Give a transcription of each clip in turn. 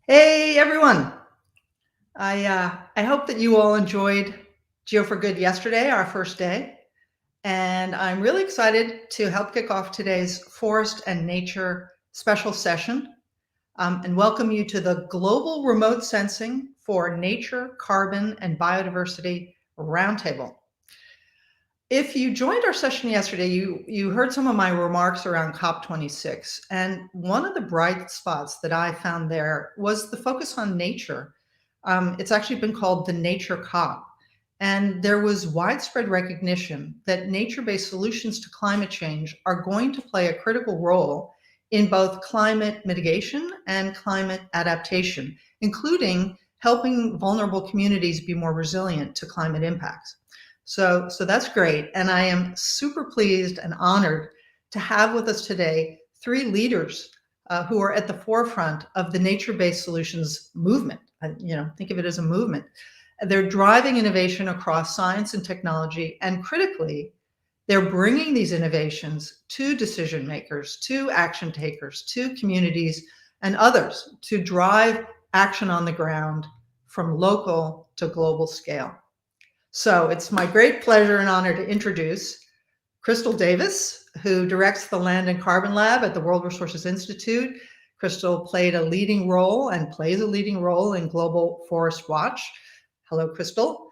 Hey everyone! I hope that you all enjoyed Geo for Good yesterday, our first day, and I'm really excited to help kick off today's Forest and Nature special session and welcome you to the Global Remote Sensing for Nature, Carbon, and Biodiversity Roundtable. If you joined our session yesterday, you heard some of my remarks around COP26, and one of the bright spots that I found there was the focus on nature. It's actually been called the Nature COP, and there was widespread recognition that nature-based solutions to climate change are going to play a critical role in both climate mitigation and climate adaptation, including helping vulnerable communities be more resilient to climate impacts. So that's great. And I am super pleased and honored to have with us today three leaders who are at the forefront of the nature-based solutions movement. Think of it as a movement. They're driving innovation across science and technology, and critically, they're bringing these innovations to decision makers, to action takers, to communities and others to drive action on the ground from local to global scale. So it's my great pleasure and honor to introduce Crystal Davis, who directs the Land and Carbon Lab at the World Resources Institute. Crystal played a leading role and plays a leading role in Global Forest Watch. Hello, Crystal.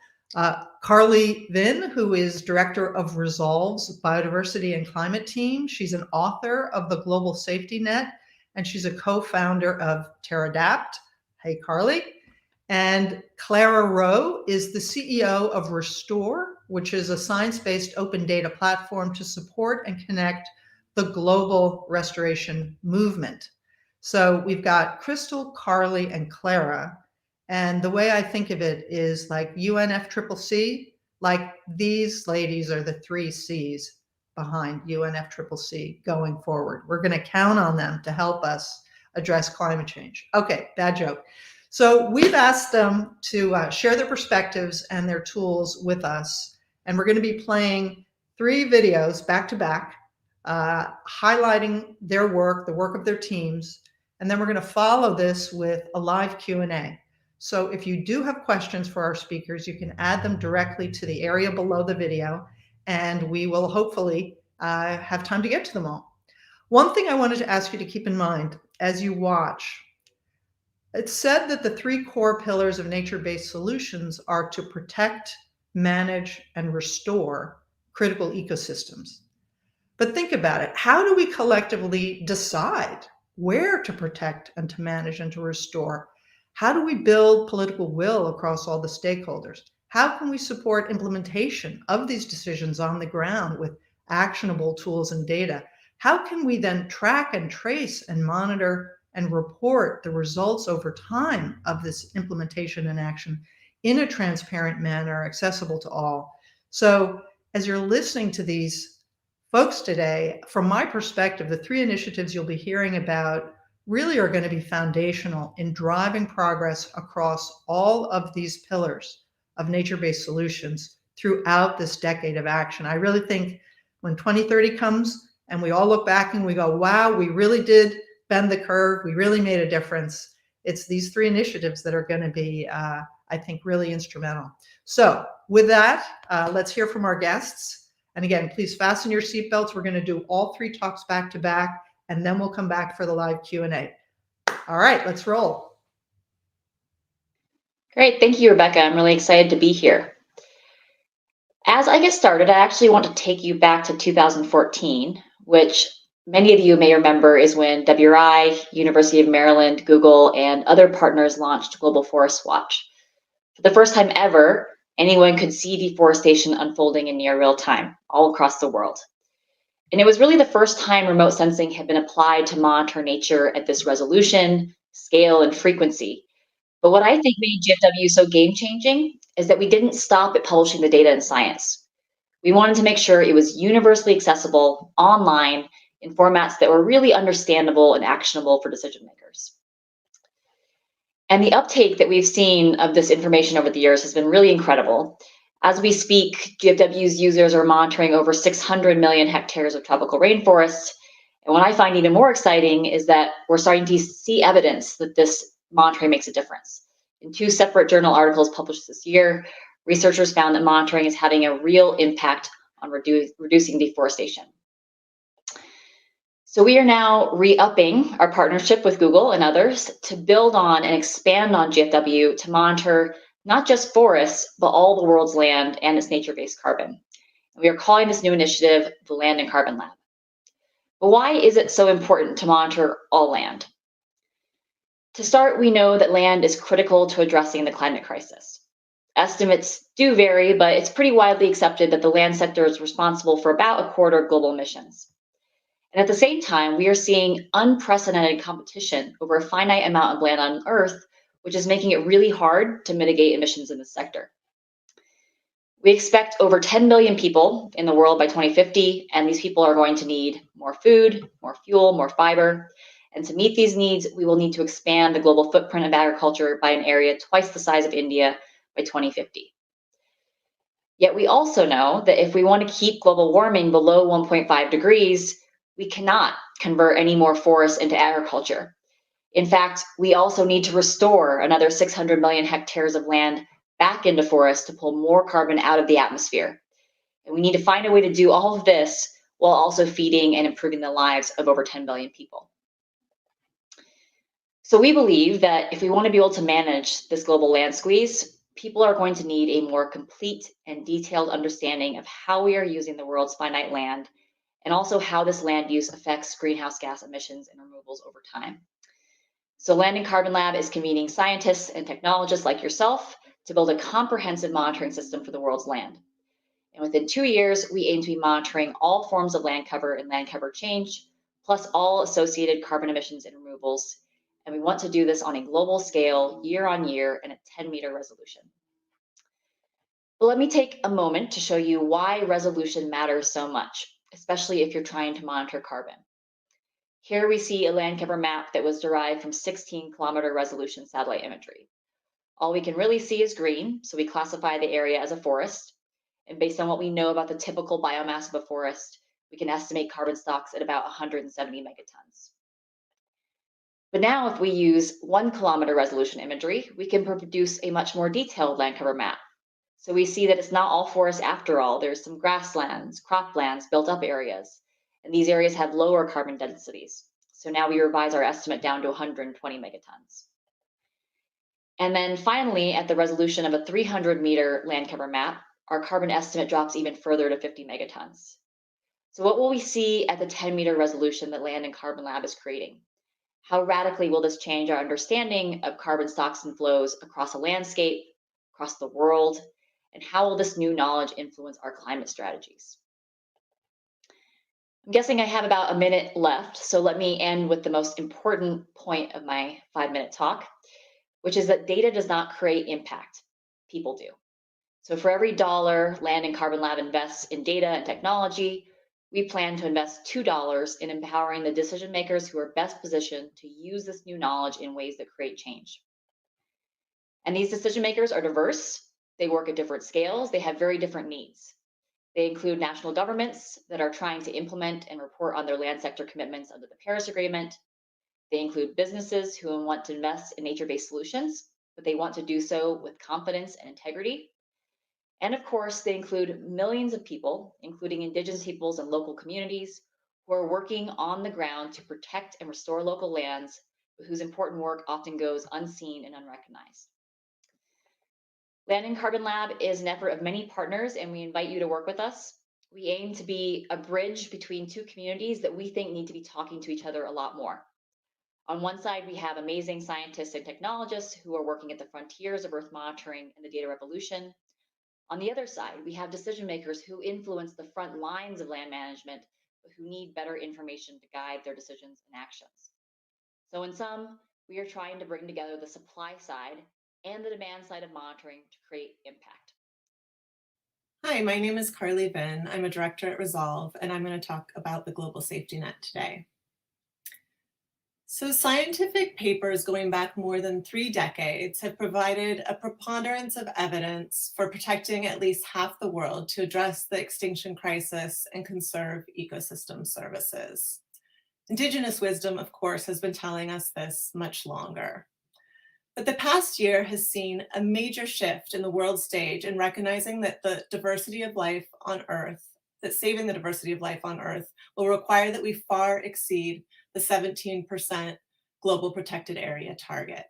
Carly Vynne, who is director of Resolve's Biodiversity and Climate Team. She's an author of the Global Safety Net, and she's a co-founder of TerraDapt. Hey, Carly. And Clara Rowe is the CEO of Restor, which is a science-based open data platform to support and connect the global restoration movement. So we've got Crystal, Carly, and Clara. And the way I think of it is like UNFCCC, like these ladies are the three C's behind UNFCCC going forward. We're going to count on them to help us address climate change. Okay, bad joke. So we've asked them to share their perspectives and their tools with us. And we're going to be playing three videos back to back, highlighting their work, the work of their teams. And then we're going to follow this with a live Q&A. So if you do have questions for our speakers, you can add them directly to the area below the video, and we will hopefully have time to get to them all. One thing I wanted to ask you to keep in mind as you watch, it's said that the three core pillars of nature-based solutions are to protect, manage, and restore critical ecosystems. But think about it. How do we collectively decide where to protect and to manage and to restore? How do we build political will across all the stakeholders? How can we support implementation of these decisions on the ground with actionable tools and data? How can we then track and trace and monitor and report the results over time of this implementation and action in a transparent manner, accessible to all? So as you're listening to these folks today, from my perspective, the three initiatives you'll be hearing about really are going to be foundational in driving progress across all of these pillars of nature-based solutions throughout this decade of action. I really think when 2030 comes and we all look back and we go, wow, we really did bend the curve, we really made a difference. It's these three initiatives that are going to be, I think, really instrumental. So with that, let's hear from our guests. And again, please fasten your seatbelts. We're going to do all three talks back to back, and then we'll come back for the live Q&A. All right, let's roll. Great, thank you, Rebecca. I'm really excited to be here. As I get started, I actually want to take you back to 2014, which many of you may remember is when WRI, University of Maryland, Google, and other partners launched Global Forest Watch. For the first time ever, anyone could see deforestation unfolding in near real time, all across the world. And it was really the first time remote sensing had been applied to monitor nature at this resolution, scale, and frequency. But what I think made GFW so game-changing is that we didn't stop at publishing the data in Science. We wanted to make sure it was universally accessible, online, in formats that were really understandable and actionable for decision makers. And the uptake that we've seen of this information over the years has been really incredible. As we speak, GFW's users are monitoring over 600 million hectares of tropical rainforests. And what I find even more exciting is that we're starting to see evidence that this monitoring makes a difference. In 2 separate journal articles published this year, researchers found that monitoring is having a real impact on reducing deforestation. So we are now re-upping our partnership with Google and others to build on and expand on GFW to monitor not just forests, but all the world's land and its nature-based carbon. We are calling this new initiative the Land and Carbon Lab. But why is it so important to monitor all land? To start, we know that land is critical to addressing the climate crisis. Estimates do vary, but it's pretty widely accepted that the land sector is responsible for about a quarter of global emissions. And at the same time, we are seeing unprecedented competition over a finite amount of land on Earth, which is making it really hard to mitigate emissions in this sector. We expect over 10 billion people in the world by 2050, and these people are going to need more food, more fuel, more fiber. And to meet these needs, we will need to expand the global footprint of agriculture by an area twice the size of India by 2050. Yet we also know that if we want to keep global warming below 1.5 degrees, we cannot convert any more forests into agriculture. In fact, we also need to restore another 600 million hectares of land back into forests to pull more carbon out of the atmosphere. And we need to find a way to do all of this while also feeding and improving the lives of over 10 billion people. So we believe that if we want to be able to manage this global land squeeze, people are going to need a more complete and detailed understanding of how we are using the world's finite land, and also how this land use affects greenhouse gas emissions and removals over time. So Land and Carbon Lab is convening scientists and technologists like yourself to build a comprehensive monitoring system for the world's land. And within 2 years, we aim to be monitoring all forms of land cover and land cover change, plus all associated carbon emissions and removals. And we want to do this on a global scale, year on year, and a 10-meter resolution. But let me take a moment to show you why resolution matters so much, especially if you're trying to monitor carbon. Here we see a land cover map that was derived from 16-kilometer resolution satellite imagery. All we can really see is green, so we classify the area as a forest. And based on what we know about the typical biomass of a forest, we can estimate carbon stocks at about 170 megatons. But now if we use 1-kilometer resolution imagery, we can produce a much more detailed land cover map. So we see that it's not all forest after all. There's some grasslands, croplands, built up areas, and these areas have lower carbon densities. So now we revise our estimate down to 120 megatons. And then finally, at the resolution of a 300-meter land cover map, our carbon estimate drops even further to 50 megatons. So what will we see at the 10-meter resolution that Land and Carbon Lab is creating? How radically will this change our understanding of carbon stocks and flows across a landscape, across the world, and how will this new knowledge influence our climate strategies? I'm guessing I have about a minute left, so let me end with the most important point of my 5-minute talk, which is that data does not create impact, people do. So for every $1 Land and Carbon Lab invests in data and technology, we plan to invest $2 in empowering the decision makers who are best positioned to use this new knowledge in ways that create change. And these decision makers are diverse, they work at different scales, they have very different needs. They include national governments that are trying to implement and report on their land sector commitments under the Paris Agreement. They include businesses who want to invest in nature-based solutions, but they want to do so with confidence and integrity. And of course, they include millions of people, including indigenous peoples and local communities, who are working on the ground to protect and restore local lands, but whose important work often goes unseen and unrecognized. Land and Carbon Lab is an effort of many partners, and we invite you to work with us. We aim to be a bridge between 2 communities that we think need to be talking to each other a lot more. On one side, we have amazing scientists and technologists who are working at the frontiers of Earth monitoring and the data revolution. On the other side, we have decision makers who influence the front lines of land management, but who need better information to guide their decisions and actions. So in sum, we are trying to bring together the supply side and the demand side of monitoring to create impact. Hi, my name is Vynne. I'm a director at Resolve, and I'm going to talk about the global safety net today. So scientific papers going back more than 3 decades have provided a preponderance of evidence for protecting at least half the world to address the extinction crisis and conserve ecosystem services. Indigenous wisdom, of course, has been telling us this much longer. But the past year has seen a major shift in the world stage in recognizing that the diversity of life on Earth, that saving the diversity of life on Earth will require that we far exceed the 17% global protected area target.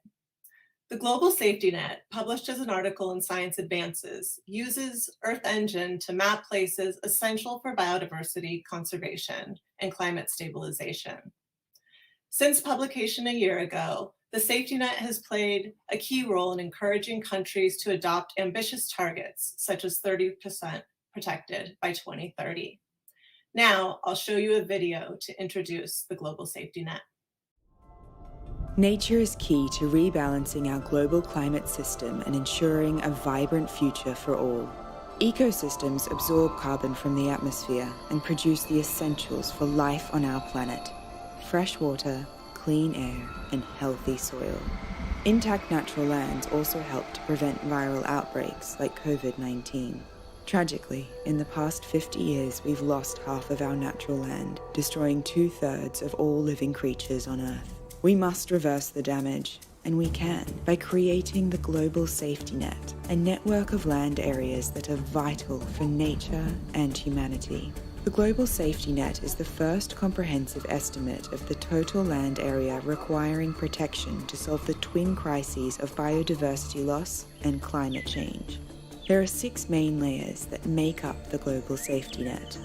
The Global Safety Net, published as an article in Science Advances, uses Earth Engine to map places essential for biodiversity conservation and climate stabilization. Since publication a year ago, the safety net has played a key role in encouraging countries to adopt ambitious targets, such as 30% protected by 2030. Now, I'll show you a video to introduce the Global Safety Net. Nature is key to rebalancing our global climate system and ensuring a vibrant future for all. Ecosystems absorb carbon from the atmosphere and produce the essentials for life on our planet: fresh water, clean air, and healthy soil. Intact natural lands also help to prevent viral outbreaks like COVID-19. Tragically, in the past 50 years, we've lost half of our natural land, destroying 2/3 of all living creatures on Earth. We must reverse the damage, and we can, by creating the Global Safety Net, a network of land areas that are vital for nature and humanity. The Global Safety Net is the first comprehensive estimate of the total land area requiring protection to solve the twin crises of biodiversity loss and climate change. There are 6 main layers that make up the Global Safety Net.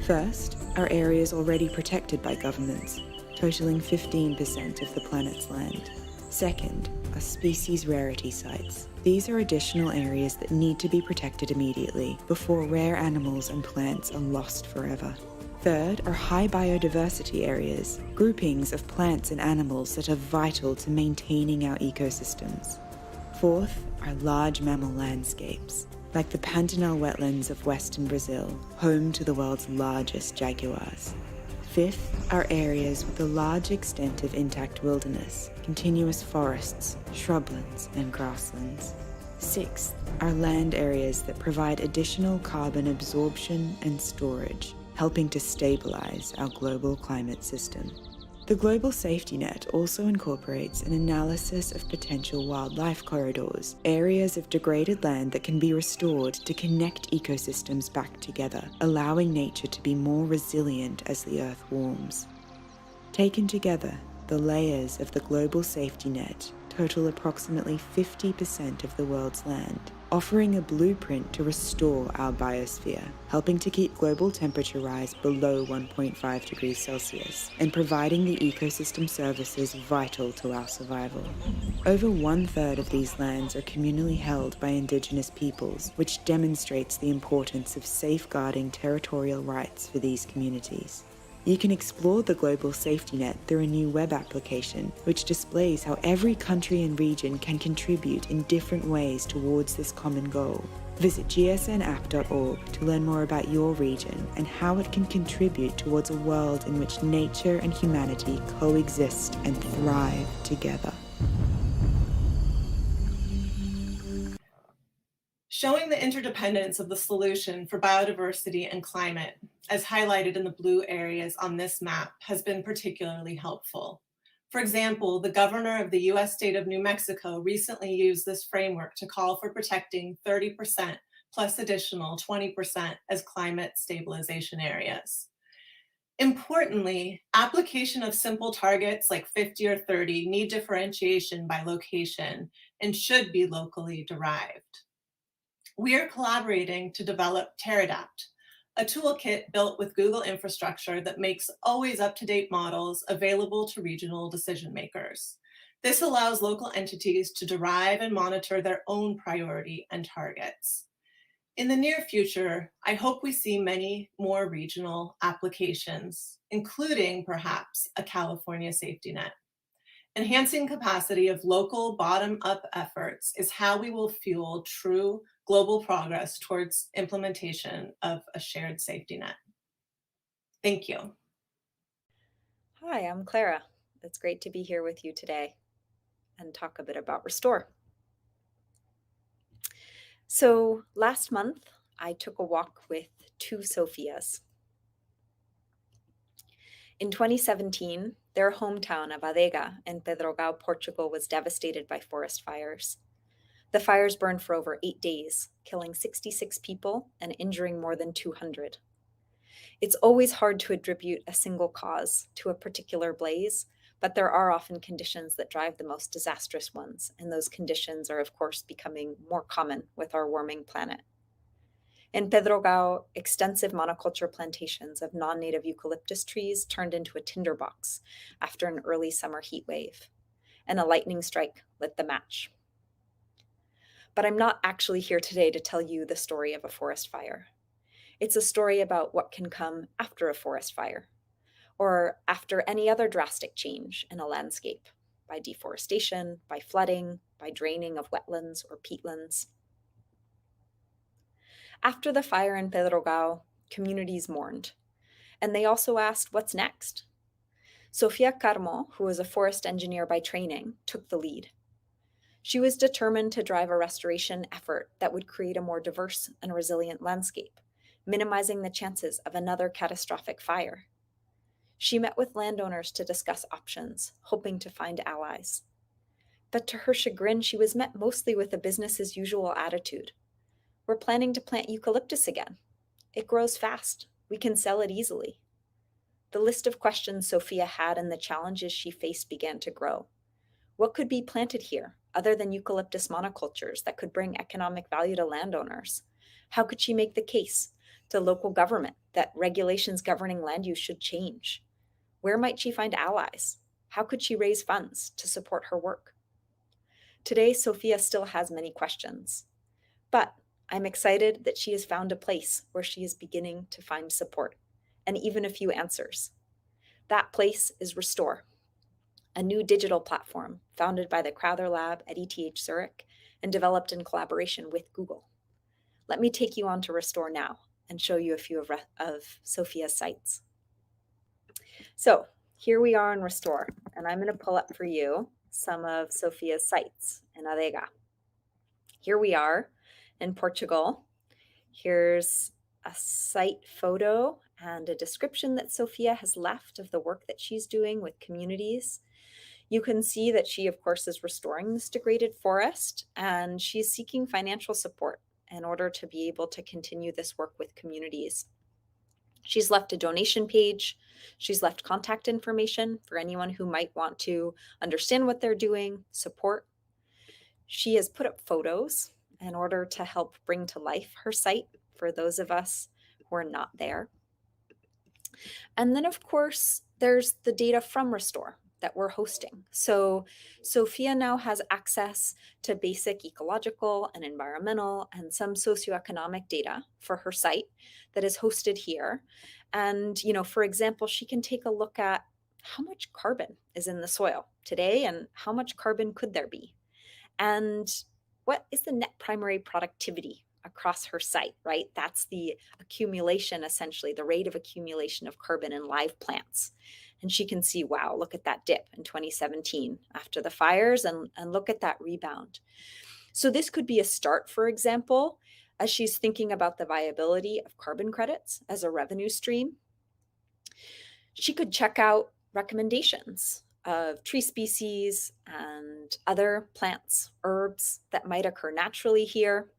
First are areas already protected by governments, totaling 15% of the planet's land. Second are species rarity sites. These are additional areas that need to be protected immediately before rare animals and plants are lost forever. Third are high biodiversity areas, groupings of plants and animals that are vital to maintaining our ecosystems. Fourth are large mammal landscapes, like the Pantanal wetlands of western Brazil, home to the world's largest jaguars. Fifth are areas with a large extent of intact wilderness, continuous forests, shrublands, and grasslands. Sixth are land areas that provide additional carbon absorption and storage, helping to stabilize our global climate system. The Global Safety Net also incorporates an analysis of potential wildlife corridors, areas of degraded land that can be restored to connect ecosystems back together, allowing nature to be more resilient as the Earth warms. Taken together, the layers of the Global Safety Net total approximately 50% of the world's land, offering a blueprint to restore our biosphere, helping to keep global temperature rise below 1.5 degrees Celsius, and providing the ecosystem services vital to our survival. Over 1/3 of these lands are communally held by Indigenous peoples, which demonstrates the importance of safeguarding territorial rights for these communities. You can explore the Global Safety Net through a new web application, which displays how every country and region can contribute in different ways towards this common goal. Visit gsnapp.org to learn more about your region and how it can contribute towards a world in which nature and humanity coexist and thrive together. Showing the interdependence of the solution for biodiversity and climate, as highlighted in the blue areas on this map, has been particularly helpful. For example, the governor of the US state of New Mexico recently used this framework to call for protecting 30% plus additional 20% as climate stabilization areas. Importantly, application of simple targets like 50 or 30 need differentiation by location and should be locally derived. We are collaborating to develop Terradapt, a toolkit built with Google infrastructure that makes always up-to-date models available to regional decision makers. This allows local entities to derive and monitor their own priority and targets. In the near future, I hope we see many more regional applications, including perhaps a California safety net. Enhancing capacity of local bottom-up efforts is how we will fuel true global progress towards implementation of a shared safety net. Thank you. Hi, I'm Clara. It's great to be here with you today and talk a bit about Restor. So last month, I took a walk with 2 Sophias. In 2017, Their hometown of Adega in Pedrogao, Portugal, was devastated by forest fires. The fires burned for over 8 days, killing 66 people and injuring more than 200. It's always hard to attribute a single cause to a particular blaze, but there are often conditions that drive the most disastrous ones, and those conditions are, of course, becoming more common with our warming planet. In Pedrogao, extensive monoculture plantations of non-native eucalyptus trees turned into a tinderbox after an early summer heat wave, and a lightning strike lit the match. But I'm not actually here today to tell you the story of a forest fire. It's a story about what can come after a forest fire, or after any other drastic change in a landscape, by deforestation, by flooding, by draining of wetlands or peatlands. After the fire in Pedrogao, communities mourned, and they also asked, what's next? Sofia Carmo, who was a forest engineer by training, took the lead. She was determined to drive a restoration effort that would create a more diverse and resilient landscape, minimizing the chances of another catastrophic fire. She met with landowners to discuss options, hoping to find allies. But to her chagrin, she was met mostly with a business-as-usual attitude. We're planning to plant eucalyptus again. It grows fast. We can sell it easily. The list of questions Sophia had and the challenges she faced began to grow. What could be planted here, other than eucalyptus monocultures, that could bring economic value to landowners? How could she make the case to local government that regulations governing land use should change? Where might she find allies? How could she raise funds to support her work? Today, Sophia still has many questions, but I'm excited that she has found a place where she is beginning to find support and even a few answers. That place is Restor, a new digital platform founded by the Crowther Lab at ETH Zurich and developed in collaboration with Google. Let me take you on to Restor now and show you a few of Sophia's sites. So here we are in Restor, and I'm going to pull up for you some of Sophia's sites in Adega. Here we are in Portugal. Here's a site photo and a description that Sophia has left of the work that she's doing with communities. You can see that she, of course, is restoring this degraded forest, and she's seeking financial support in order to be able to continue this work with communities. She's left a donation page. She's left contact information for anyone who might want to understand what they're doing, support. She has put up photos in order to help bring to life her site for those of us who are not there. And then, of course, there's the data from Restor that we're hosting. So Sophia now has access to basic ecological and environmental and some socioeconomic data for her site that is hosted here. And, for example, she can take a look at how much carbon is in the soil today and how much carbon could there be? And what is the net primary productivity across her site, right? That's the accumulation, essentially, the rate of accumulation of carbon in live plants. And she can see, wow, look at that dip in 2017 after the fires, and look at that rebound. So this could be a start, for example, as she's thinking about the viability of carbon credits as a revenue stream. She could check out recommendations of tree species and other plants, herbs that might occur naturally here.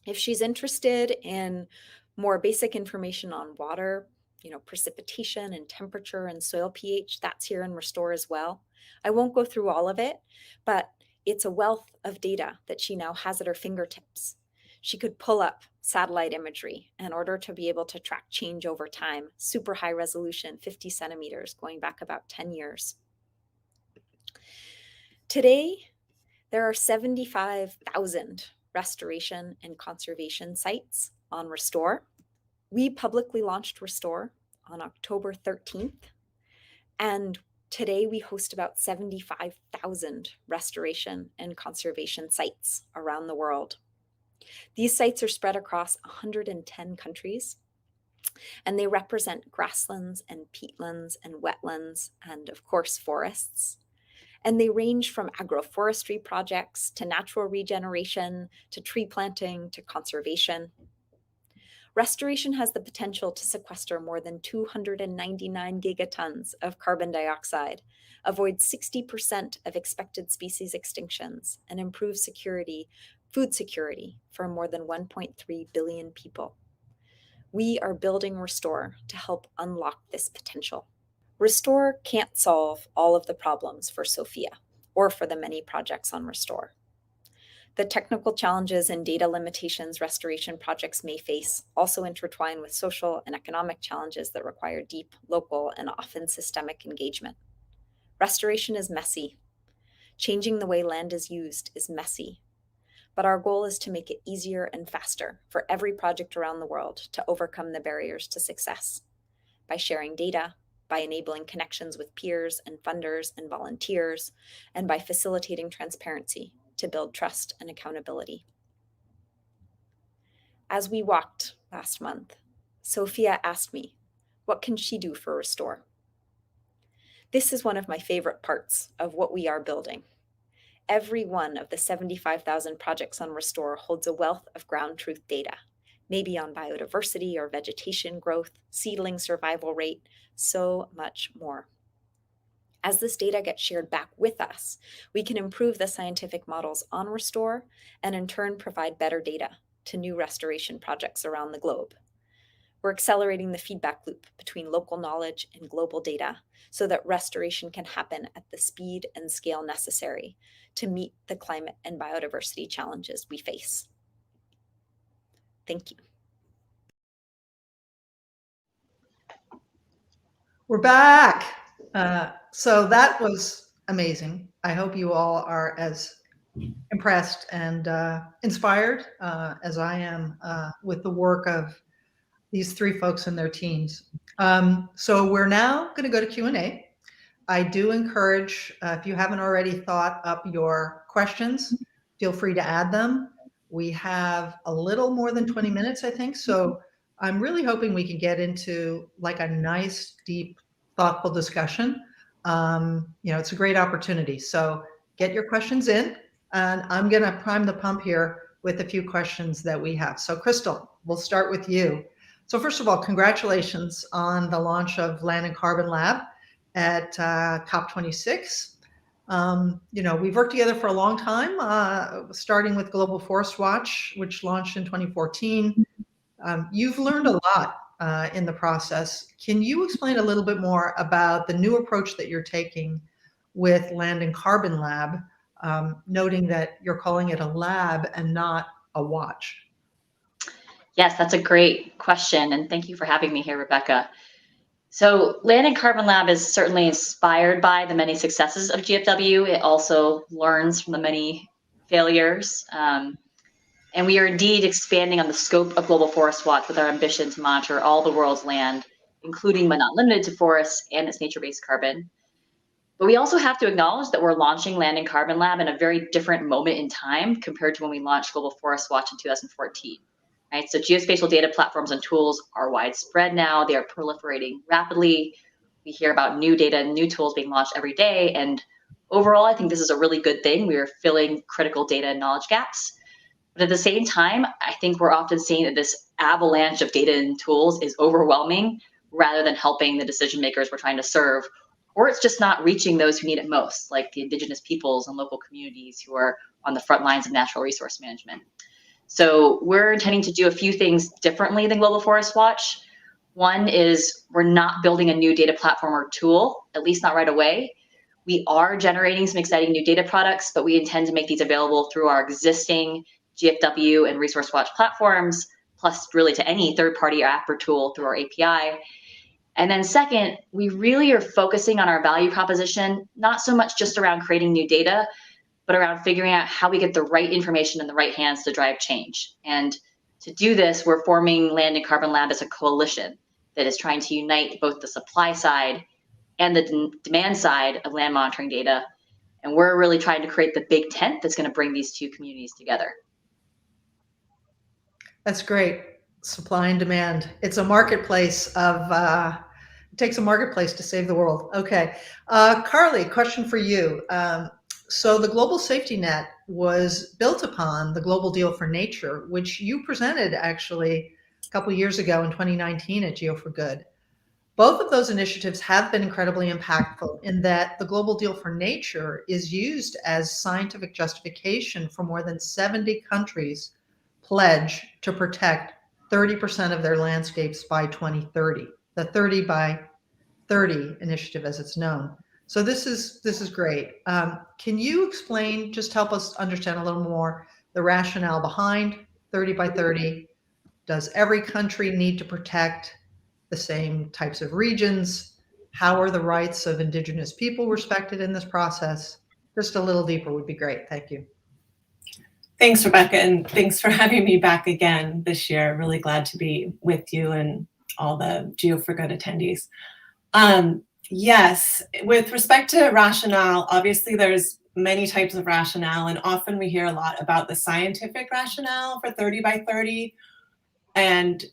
If she's interested in more basic information on water, precipitation and temperature and soil pH, that's here in Restor as well. I won't go through all of it, but it's a wealth of data that she now has at her fingertips. She could pull up satellite imagery in order to be able to track change over time, super high resolution, 50 centimeters, going back about 10 years. Today, there are 75,000 restoration and conservation sites on Restor. We publicly launched Restor on October 13th, and today we host about 75,000 restoration and conservation sites around the world. These sites are spread across 110 countries, and they represent grasslands and peatlands and wetlands and, of course, forests. And they range from agroforestry projects to natural regeneration to tree planting to conservation. Restoration has the potential to sequester more than 299 gigatons of carbon dioxide, avoid 60% of expected species extinctions, and improve food security for more than 1.3 billion people. We are building Restor to help unlock this potential. Restor can't solve all of the problems for Sofia or for the many projects on Restor. The technical challenges and data limitations restoration projects may face also intertwine with social and economic challenges that require deep, local, and often systemic engagement. Restoration is messy. Changing the way land is used is messy. But our goal is to make it easier and faster for every project around the world to overcome the barriers to success by sharing data, by enabling connections with peers and funders and volunteers, and by facilitating transparency to build trust and accountability. As we walked last month, Sofia asked me, what can she do for Restor? This is one of my favorite parts of what we are building. Every one of the 75,000 projects on Restor holds a wealth of ground truth data, maybe on biodiversity or vegetation growth, seedling survival rate, so much more. As this data gets shared back with us, we can improve the scientific models on Restor and in turn provide better data to new restoration projects around the globe. We're accelerating the feedback loop between local knowledge and global data so that restoration can happen at the speed and scale necessary to meet the climate and biodiversity challenges we face. Thank you. We're back. So that was amazing. I hope you all are as impressed and inspired as I am with the work of these three folks and their teams. So we're now going to go to Q&A. I do encourage, if you haven't already thought up your questions, feel free to add them. We have a little more than 20 minutes, I think. So I'm really hoping we can get into like a nice, deep, thoughtful discussion. It's a great opportunity. So get your questions in, and I'm going to prime the pump here with a few questions that we have. So Crystal, we'll start with you. So first of all, congratulations on the launch of Land and Carbon Lab at COP26. We've worked together for a long time, starting with Global Forest Watch, which launched in 2014. You've learned a lot in the process. Can you explain a little bit more about the new approach that you're taking with Land and Carbon Lab, noting that you're calling it a lab and not a watch? Yes, that's a great question, and thank you for having me here, Rebecca. So Land and Carbon Lab is certainly inspired by the many successes of GFW. It also learns from the many failures. And we are indeed expanding on the scope of Global Forest Watch with our ambition to monitor all the world's land, including but not limited to forests and its nature-based carbon. But we also have to acknowledge that we're launching Land and Carbon Lab in a very different moment in time compared to when we launched Global Forest Watch in 2014. Right? So geospatial data platforms and tools are widespread now. They are proliferating rapidly. We hear about new data and new tools being launched every day. And overall, I think this is a really good thing. We are filling critical data and knowledge gaps. But at the same time, I think we're often seeing that this avalanche of data and tools is overwhelming rather than helping the decision makers we're trying to serve, or it's just not reaching those who need it most, like the indigenous peoples and local communities who are on the front lines of natural resource management. So we're intending to do a few things differently than Global Forest Watch. One is we're not building a new data platform or tool, at least not right away. We are generating some exciting new data products, but we intend to make these available through our existing GFW and Resource Watch platforms, plus really to any third-party app or tool through our API. And then second, we really are focusing on our value proposition, not so much just around creating new data, but around figuring out how we get the right information in the right hands to drive change. And to do this, we're forming Land and Carbon Lab as a coalition that is trying to unite both the supply side and the demand side of land monitoring data. And we're really trying to create the big tent that's going to bring these two communities together. That's great. Supply and demand. It's a marketplace of, it takes a marketplace to save the world. Okay. Carly, question for you. So the global safety net was built upon the Global Deal for Nature, which you presented actually couple years ago in 2019 at Geo for Good. Both of those initiatives have been incredibly impactful in that the Global Deal for Nature is used as scientific justification for more than 70 countries pledge to protect 30% of their landscapes by 2030, the 30 by 30 initiative as it's known. So this is great. Can you explain, just help us understand a little more the rationale behind 30 by 30? Does every country need to protect the same types of regions? How are the rights of Indigenous people respected in this process? Just a little deeper would be great. Thank you. Thanks, Rebecca, and thanks for having me back again this year. Really glad to be with you and all the Geo for Good attendees. Yes, with respect to rationale, obviously there's many types of rationale, and often we hear a lot about the scientific rationale for 30 by 30 and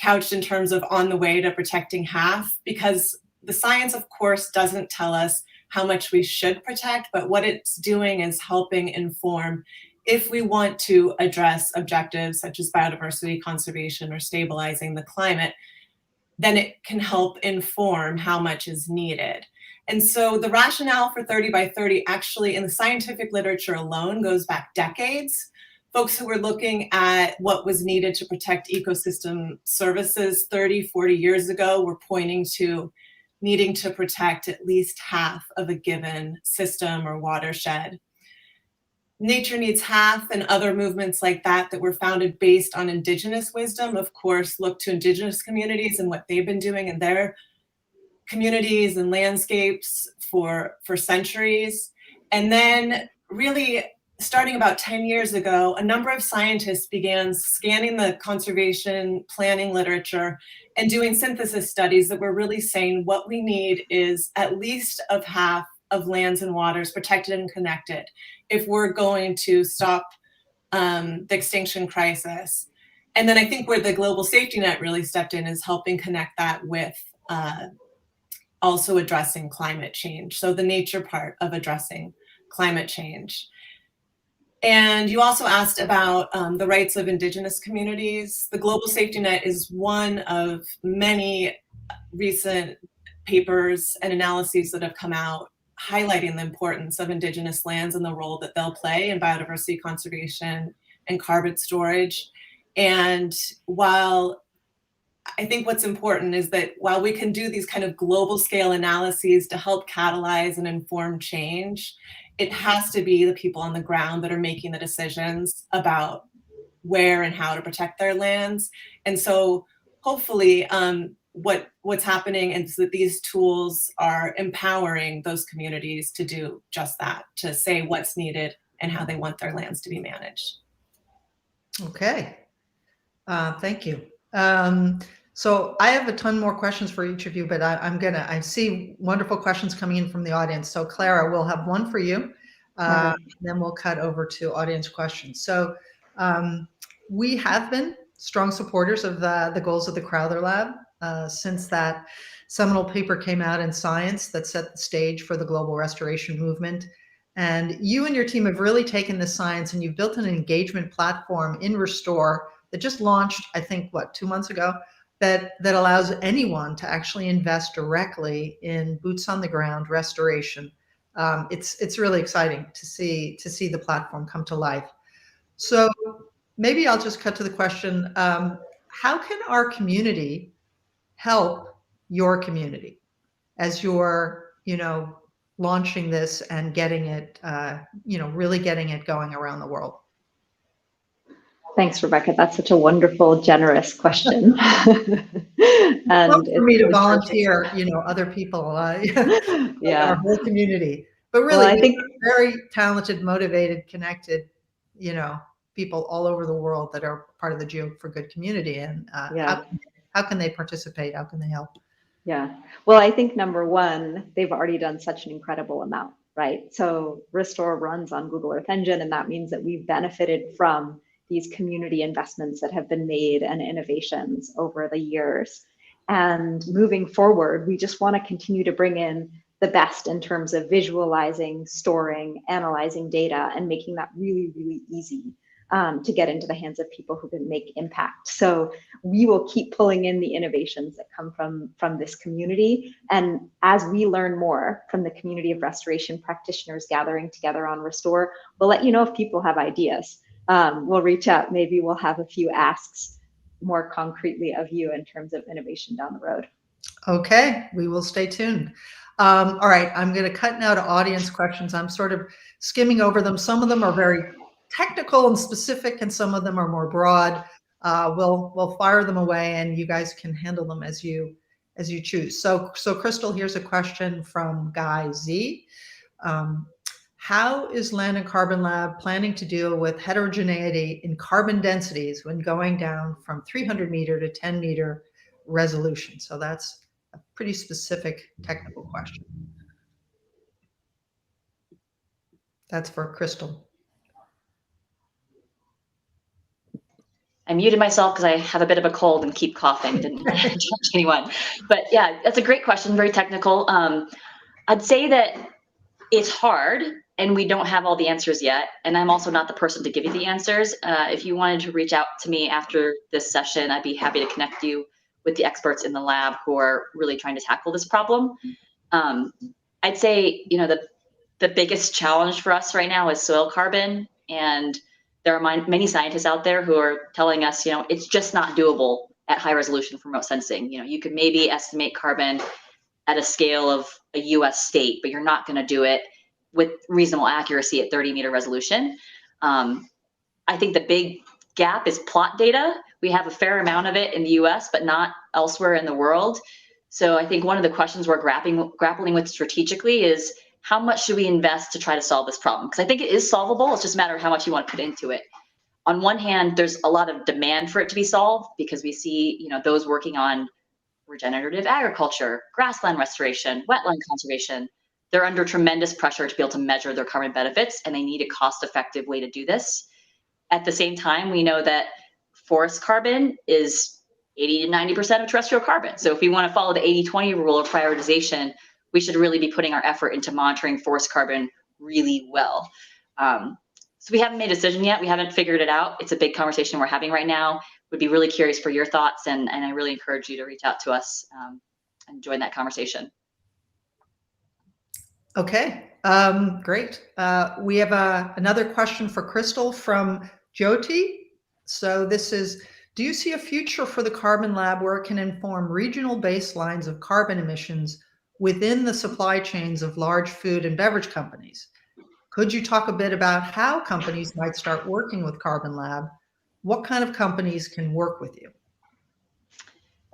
couched in terms of on the way to protecting half, because the science, of course, doesn't tell us how much we should protect, but what it's doing is helping inform if we want to address objectives such as biodiversity conservation or stabilizing the climate, then it can help inform how much is needed. And so the rationale for 30 by 30 actually in the scientific literature alone goes back decades. Folks who were looking at what was needed to protect ecosystem services 30, 40 years ago were pointing to needing to protect at least half of a given system or watershed. Nature Needs Half and other movements like that were founded based on Indigenous wisdom, of course, look to Indigenous communities and what they've been doing in their communities and landscapes for centuries. And then really starting about 10 years ago, a number of scientists began scanning the conservation planning literature and doing synthesis studies that were really saying what we need is at least of half of lands and waters protected and connected if we're going to stop the extinction crisis. And then I think where the global safety net really stepped in is helping connect that with also addressing climate change. So the nature part of addressing climate change. And you also asked about the rights of Indigenous communities. The global safety net is one of many recent papers and analyses that have come out highlighting the importance of Indigenous lands and the role that they'll play in biodiversity conservation and carbon storage. And while I think what's important is that while we can do these kind of global scale analyses to help catalyze and inform change, it has to be the people on the ground that are making the decisions about where and how to protect their lands. And so hopefully what's happening is that these tools are empowering those communities to do just that, to say what's needed and how they want their lands to be managed. Okay, thank you. So I have a ton more questions for each of you, but I see wonderful questions coming in from the audience. So Clara, we'll have one for you, then we'll cut over to audience questions. So we have been strong supporters of the goals of the Crowther Lab since that seminal paper came out in Science that set the stage for the global restoration movement. And you and your team have really taken this science and you've built an engagement platform in Restor that just launched, I think, 2 months ago, that allows anyone to actually invest directly in boots on the ground restoration. It's really exciting to see the platform come to life. So maybe I'll just cut to the question, how can our community help your community as you're, launching this and getting it, really getting it going around the world? Thanks, Rebecca. That's such a wonderful, generous question. And for me to volunteer, other people, yeah, our whole community. But really, I think very talented, motivated, connected, people all over the world that are part of the Geo for Good community. And how can they participate? How can they help? Yeah. Well, I think number one, they've already done such an incredible amount, right? So Restor runs on Google Earth Engine, and that means that we've benefited from these community investments that have been made and innovations over the years. And moving forward, we just want to continue to bring in the best in terms of visualizing, storing, analyzing data, and making that really, really easy to get into the hands of people who can make impact. So we will keep pulling in the innovations that come from this community. And as we learn more from the community of restoration practitioners gathering together on Restor, we'll let you know if people have ideas. We'll reach out. Maybe we'll have a few asks more concretely of you in terms of innovation down the road. Okay, we will stay tuned. All right, I'm going to cut now to audience questions. I'm sort of skimming over them. Some of them are very technical and specific, and some of them are more broad. We'll fire them away, and you guys can handle them as you choose. So Crystal, here's a question from Guy Z. How is Land and Carbon Lab planning to deal with heterogeneity in carbon densities when going down from 300 meter to 10 meter resolution? So that's a pretty specific technical question. That's for Crystal. I muted myself because I have a bit of a cold and keep coughing. Didn't touch anyone. But yeah, that's a great question, very technical. I'd say that it's hard and we don't have all the answers yet. And I'm also not the person to give you the answers. If you wanted to reach out to me after this session, I'd be happy to connect you with the experts in the lab who are really trying to tackle this problem. I'd say, the biggest challenge for us right now is soil carbon. And there are many scientists out there who are telling us, it's just not doable at high resolution for remote sensing. You could maybe estimate carbon at a scale of a US state, but you're not going to do it with reasonable accuracy at 30 meter resolution. I think the big gap is plot data. We have a fair amount of it in the US, but not elsewhere in the world. So I think one of the questions we're grappling with strategically is how much should we invest to try to solve this problem? Because I think it is solvable. It's just a matter of how much you want to put into it. On one hand, there's a lot of demand for it to be solved because we see, those working on regenerative agriculture, grassland restoration, wetland conservation. They're under tremendous pressure to be able to measure their carbon benefits, and they need a cost-effective way to do this. At the same time, we know that forest carbon is 80 to 90% of terrestrial carbon. So if we want to follow the 80-20 rule of prioritization, we should really be putting our effort into monitoring forest carbon really well. So we haven't made a decision yet. We haven't figured it out. It's a big conversation we're having right now. Would be really curious for your thoughts, and I really encourage you to reach out to us and join that conversation. Okay, great. We have another question for Crystal from Jyoti. So this is, do you see a future for the Carbon Lab where it can inform regional baselines of carbon emissions within the supply chains of large food and beverage companies? Could you talk a bit about how companies might start working with Carbon Lab? What kind of companies can work with you?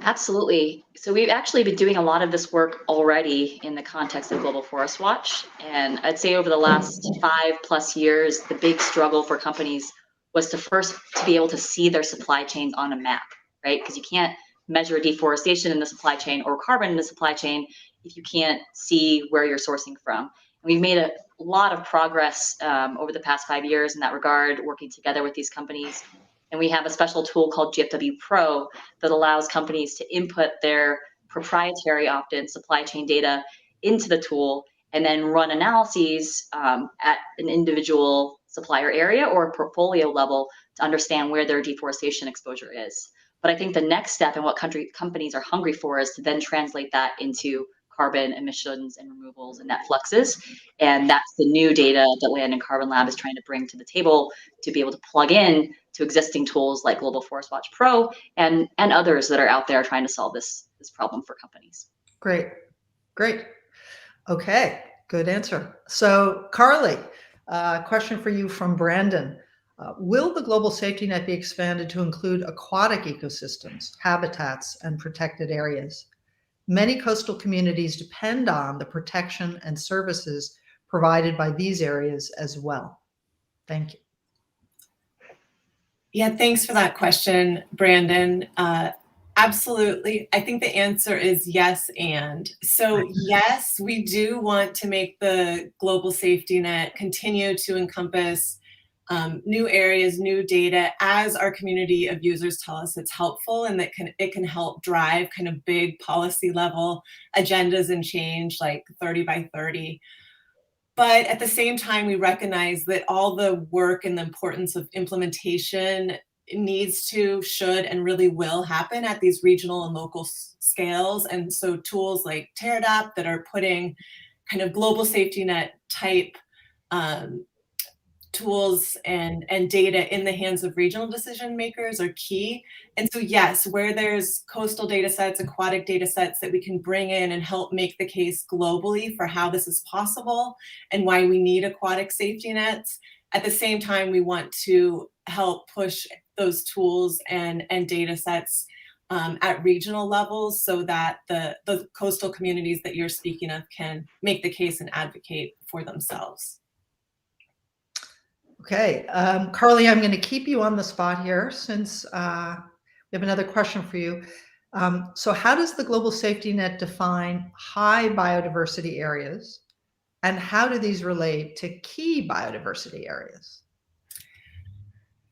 Absolutely. So we've actually been doing a lot of this work already in the context of Global Forest Watch. And I'd say over the last 5+ years, the big struggle for companies was to be able to see their supply chains on a map, right? Because you can't measure deforestation in the supply chain or carbon in the supply chain if you can't see where you're sourcing from. And we've made a lot of progress over the past 5 years in that regard, working together with these companies. And we have a special tool called GFW Pro that allows companies to input their proprietary opt-in supply chain data into the tool and then run analyses at an individual supplier area or a portfolio level to understand where their deforestation exposure is. But I think the next step and what companies are hungry for is to then translate that into carbon emissions and removals and net fluxes. And that's the new data that Land and Carbon Lab is trying to bring to the table to be able to plug in to existing tools like Global Forest Watch Pro and others that are out there trying to solve this problem for companies. Great. Okay, good answer. So Carly, question for you from Brandon. Will the global safety net be expanded to include aquatic ecosystems, habitats, and protected areas? Many coastal communities depend on the protection and services provided by these areas as well. Thank you. Yeah, thanks for that question, Brandon. Absolutely. I think the answer is yes and. So yes, we do want to make the global safety net continue to encompass new areas, new data, as our community of users tell us it's helpful, and that it can help drive kind of big policy level agendas and change like 30 by 30. But at the same time, we recognize that all the work and the importance of implementation needs to, should, and really will happen at these regional and local scales. And so tools like Teradap that are putting kind of global safety net type tools and data in the hands of regional decision makers are key. And so yes, where there's coastal data sets, aquatic data sets that we can bring in and help make the case globally for how this is possible and why we need aquatic safety nets. At the same time, we want to help push those tools and data sets at regional levels so that the coastal communities that you're speaking of can make the case and advocate for themselves. Okay, Carly, I'm going to keep you on the spot here since we have another question for you. So how does the Global Safety Net define high biodiversity areas, and how do these relate to key biodiversity areas?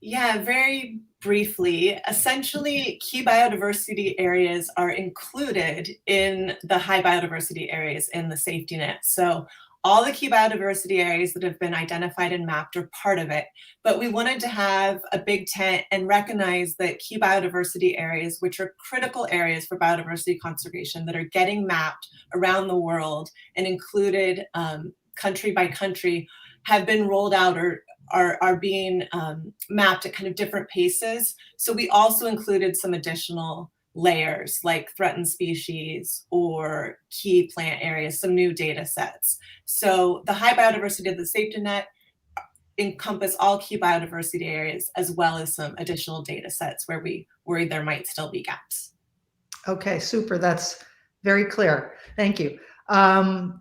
Yeah, very briefly. Essentially, key biodiversity areas are included in the high biodiversity areas in the safety net. So all the key biodiversity areas that have been identified and mapped are part of it. But we wanted to have a big tent and recognize that key biodiversity areas, which are critical areas for biodiversity conservation that are getting mapped around the world and included country by country, have been rolled out or are being mapped at kind of different paces. So we also included some additional layers like threatened species or key plant areas, some new data sets. So the high biodiversity of the safety net encompass all key biodiversity areas as well as some additional data sets where we worry there might still be gaps. Okay, super. That's very clear. Thank you.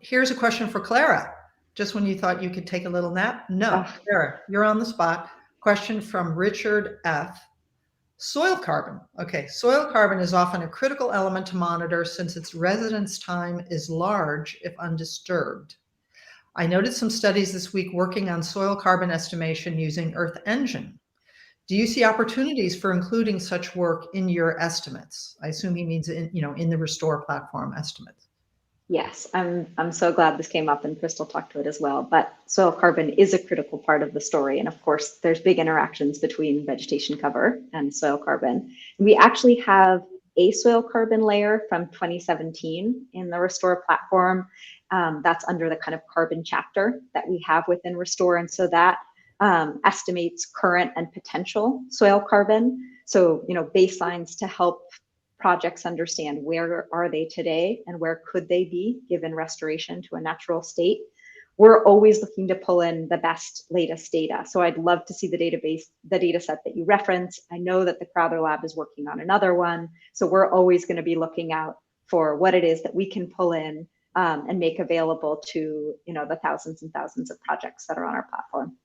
Here's a question for Clara. Just when you thought you could take a little nap? No, Clara, you're on the spot. Question from Richard F. Soil carbon. Okay, soil carbon is often a critical element to monitor since its residence time is large if undisturbed. I noted some studies this week working on soil carbon estimation using Earth Engine. Do you see opportunities for including such work in your estimates? I assume he means in the Restor platform estimates. Yes, I'm so glad this came up and Crystal talked to it as well. But soil carbon is a critical part of the story. And of course, there's big interactions between vegetation cover and soil carbon. We actually have a soil carbon layer from 2017 in the Restor platform. That's under the kind of carbon chapter that we have within Restor. And so that estimates current and potential soil carbon. So, baselines to help projects understand where are they today and where could they be given restoration to a natural state. We're always looking to pull in the best, latest data. So I'd love to see the data set that you reference. I know that the Crowther Lab is working on another one. So we're always going to be looking out for what it is that we can pull in and make available to the thousands and thousands of projects that are on our platform.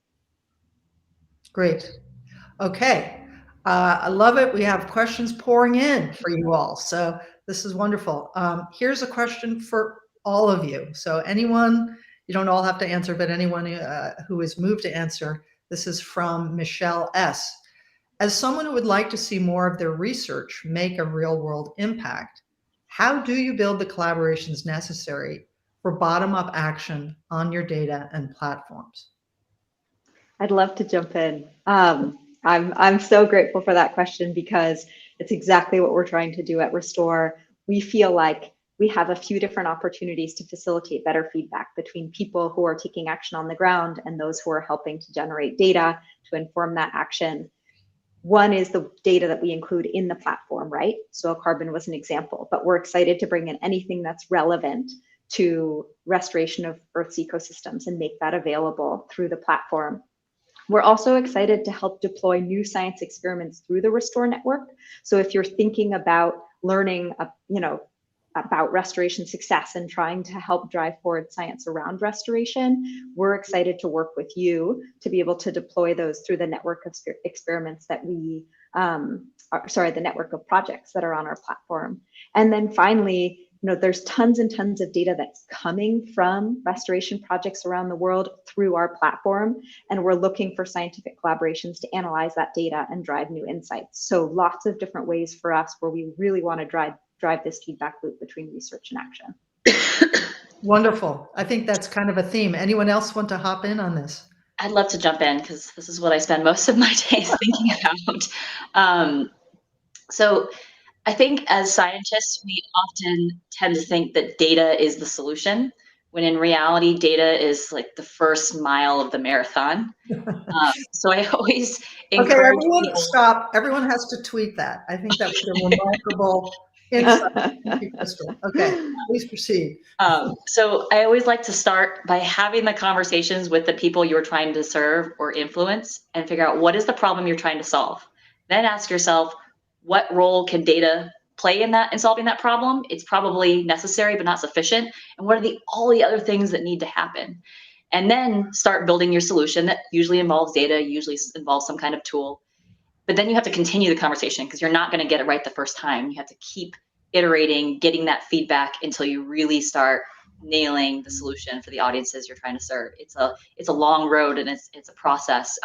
Great. Okay. I love it. We have questions pouring in for you all. So this is wonderful. Here's a question for all of you. So anyone, you don't all have to answer, but anyone who is moved to answer, this is from Michelle S. As someone who would like to see more of their research make a real world impact, how do you build the collaborations necessary for bottom-up action on your data and platforms? I'd love to jump in. I'm so grateful for that question because it's exactly what we're trying to do at Restor. We feel like we have a few different opportunities to facilitate better feedback between people who are taking action on the ground and those who are helping to generate data to inform that action. One is the data that we include in the platform, right? Soil carbon was an example, but we're excited to bring in anything that's relevant to restoration of Earth's ecosystems and make that available through the platform. We're also excited to help deploy new science experiments through the Restor network. So if you're thinking about learning, about restoration success and trying to help drive forward science around restoration, we're excited to work with you to be able to deploy those through the network of experiments that the network of projects that are on our platform. And then finally, there's tons and tons of data that's coming from restoration projects around the world through our platform. And we're looking for scientific collaborations to analyze that data and drive new insights. So lots of different ways for us where we really want to drive this feedback loop between research and action. Wonderful. I think that's kind of a theme. Anyone else want to hop in on this? I'd love to jump in because this is what I spend most of my days thinking about. So I think as scientists, we often tend to think that data is the solution, when in reality, data is like the first mile of the marathon. So I always Okay, encourage everyone people. stop. Everyone has to tweet that. I think that was a remarkable insight. Thank you, Crystal. Okay, please proceed. So I always like to start by having the conversations with the people you're trying to serve or influence and figure out what is the problem you're trying to solve. Then ask yourself, what role can data play in solving that problem? It's probably necessary but not sufficient. And what are all the other things that need to happen? And then start building your solution that usually involves data, usually involves some kind of tool. But then you have to continue the conversation because you're not going to get it right the first time. You have to keep iterating, getting that feedback until you really start nailing the solution for the audiences you're trying to serve. It's a long road and it's a process.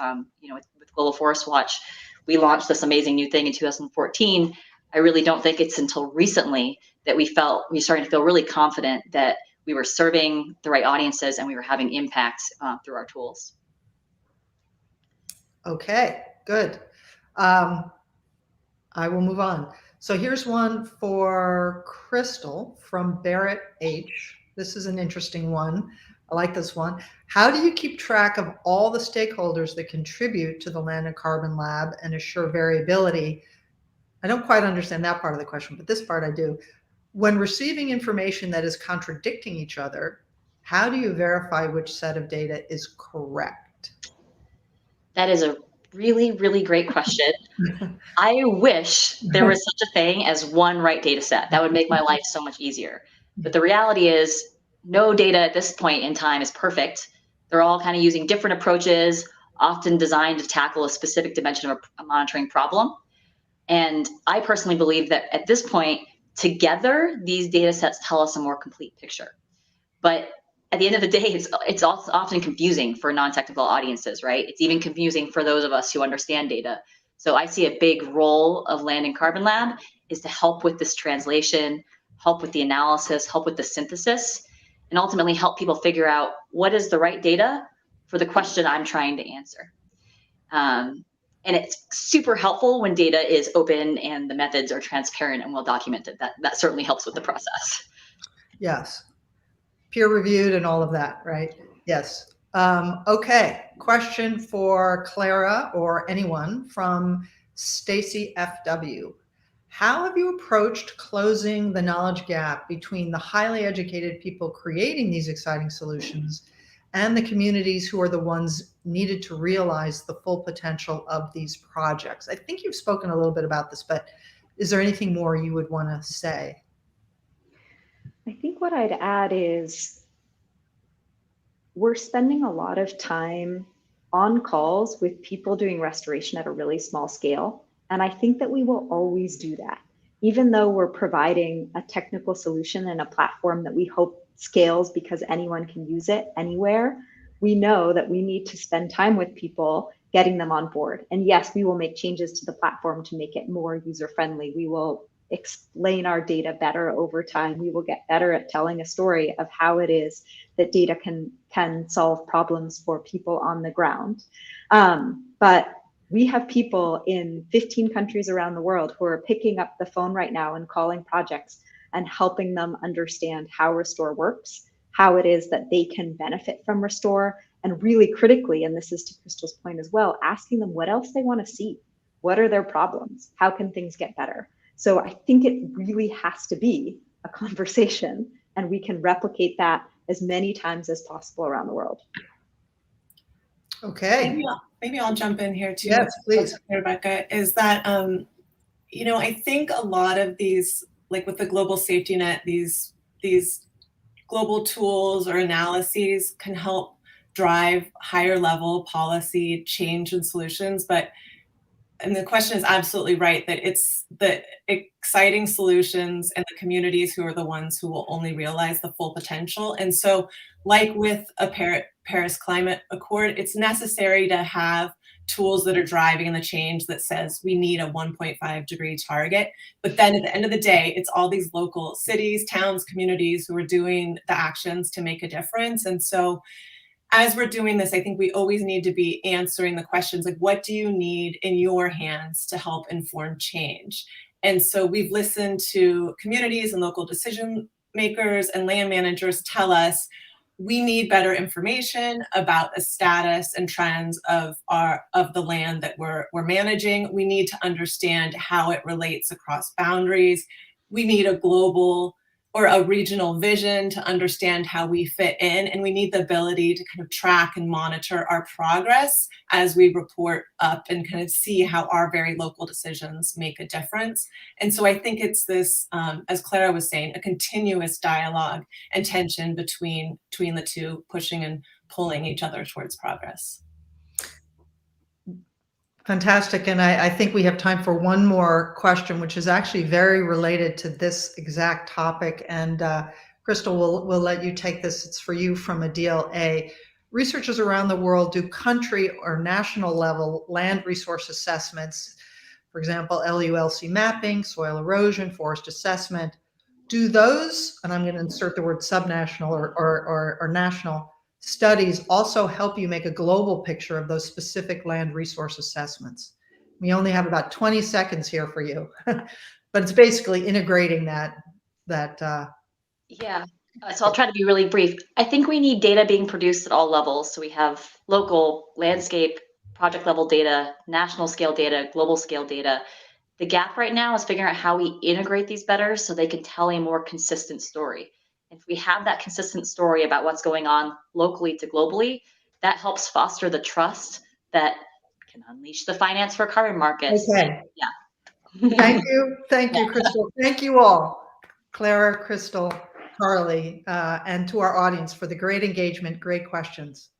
With Global Forest Watch, we launched this amazing new thing in 2014. I really don't think it's until recently that we started to feel really confident that we were serving the right audiences and we were having impact through our tools. Okay, good. I will move on. So here's one for Crystal from Barrett H. This is an interesting one. I like this one. How do you keep track of all the stakeholders that contribute to the Land and Carbon Lab and assure variability? I don't quite understand that part of the question, but this part I do. When receiving information that is contradicting each other, how do you verify which set of data is correct? That is a really, really great question. I wish there was such a thing as one right data set. That would make my life so much easier. But the reality is no data at this point in time is perfect. They're all kind of using different approaches, often designed to tackle a specific dimension of a monitoring problem. And I personally believe that at this point, together, these data sets tell us a more complete picture. But at the end of the day, it's also often confusing for non-technical audiences, right? It's even confusing for those of us who understand data. So I see a big role of Land and Carbon Lab is to help with this translation, help with the analysis, help with the synthesis, and ultimately help people figure out what is the right data for the question I'm trying to answer. And it's super helpful when data is open and the methods are transparent and well documented. That certainly helps with the process. Yes. Peer reviewed and all of that, right? Yes. Okay. Question for Clara or anyone from Stacy FW. How have you approached closing the knowledge gap between the highly educated people creating these exciting solutions and the communities who are the ones needed to realize the full potential of these projects? I think you've spoken a little bit about this, but is there anything more you would want to say? I think what I'd add is we're spending a lot of time on calls with people doing restoration at a really small scale. And I think that we will always do that. Even though we're providing a technical solution and a platform that we hope scales because anyone can use it anywhere, we know that we need to spend time with people getting them on board. And yes, we will make changes to the platform to make it more user-friendly. We will explain our data better over time. We will get better at telling a story of how it is that data can solve problems for people on the ground. But we have people in 15 countries around the world who are picking up the phone right now and calling projects and helping them understand how Restor works, how it is that they can benefit from Restor, and really critically, and this is to Crystal's point as well, asking them what else they want to see. What are their problems? How can things get better? So I think it really has to be a conversation, and we can replicate that as many times as possible around the world. Okay. Maybe I'll jump in here too. Yes, please. Rebecca, is that, I think a lot of these, like with the global safety net, these global tools or analyses can help drive higher level policy change and solutions. And the question is absolutely right, that it's the exciting solutions and the communities who are the ones who will only realize the full potential. And so like with a Paris Climate Accord, it's necessary to have tools that are driving the change that says we need a 1.5 degree target. But then at the end of the day, it's all these local cities, towns, communities who are doing the actions to make a difference. And so as we're doing this, I think we always need to be answering the questions like, what do you need in your hands to help inform change? And so we've listened to communities and local decision makers and land managers tell us we need better information about the status and trends of the land that we're managing. We need to understand how it relates across boundaries. We need a global or a regional vision to understand how we fit in, and we need the ability to kind of track and monitor our progress as we report up and kind of see how our very local decisions make a difference. And so I think it's this, as Clara was saying, a continuous dialogue and tension between the two, pushing and pulling each other towards progress. Fantastic. And I think we have time for one more question, which is actually very related to this exact topic. And Crystal, we'll let you take this. It's for you from Adil A. Researchers around the world do country or national level land resource assessments. For example, LULC mapping, soil erosion, forest assessment. Do those, and I'm going to insert the word subnational or national, studies also help you make a global picture of those specific land resource assessments? We only have about 20 seconds here for you, but it's basically integrating that. Yeah, so I'll try to be really brief. I think we need data being produced at all levels. So we have local, landscape, project level data, national scale data, global scale data. The gap right now is figuring out how we integrate these better so they can tell a more consistent story. If we have that consistent story about what's going on locally to globally, that helps foster the trust that can unleash the finance for carbon markets. Okay. Yeah. Thank you, Crystal. Thank you all, Clara, Crystal, Carly, and to our audience for the great engagement, great questions.